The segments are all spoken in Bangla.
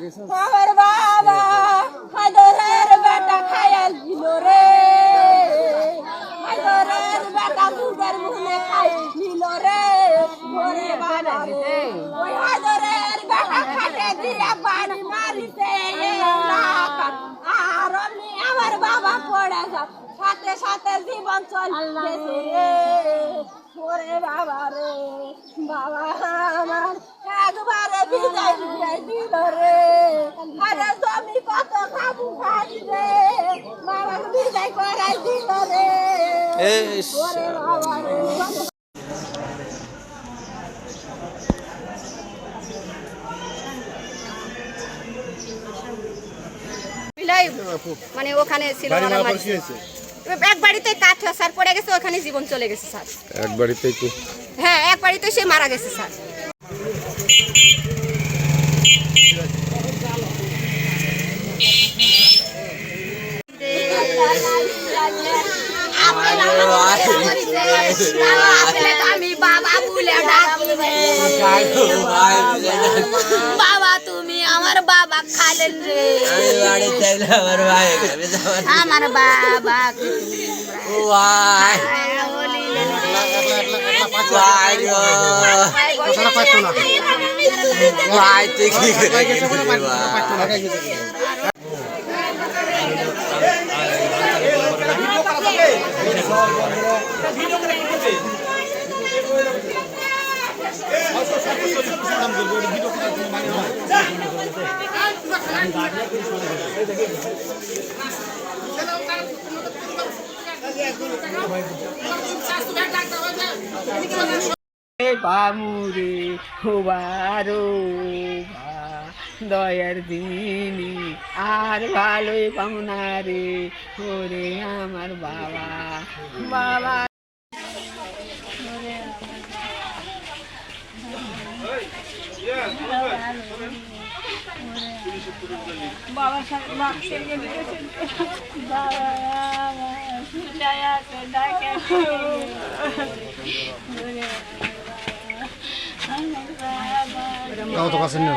আমার বাবা হায়দরের বেটা খাইয়া দিল রে, হায়দরের বেটা মুখের মুখে খাই দিল রে, ওরে বাবা রে ওই হায়দরের বেটা খাটে দিয়ে বাড়ি মারিতে আর অমনি আমার বাবা পড়ে যাও সাথে সাথে জীবন চলছে রে, ওরে বাবা রে বাবা আমার একবারে বিদায় বিদায় দিল রে, আরে জমি কত খাবু খাই রে, বাবাকে বিদায় করাই দিল রে, ওরে বাবা রে। মানে ওখানে ছিল এক বাড়িতে কাঠ স্যার পড়ে গেছে, ওখানে জীবন চলে গেছে স্যার। এক বাড়িতেই তো? হ্যাঁ, এক বাড়িতে সে মারা গেছে স্যার। আমি বাবা বলে বাবা তুমি আমার বাবা খালেন রে, আমার বাবা বামুরে বারো দয়ার দিনী আর ভালোই পামনা রে, ওরে আমার বাবা বাবা বাবা তো কাছে না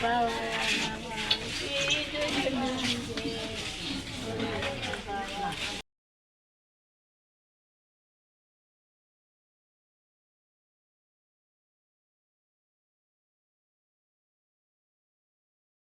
বাবা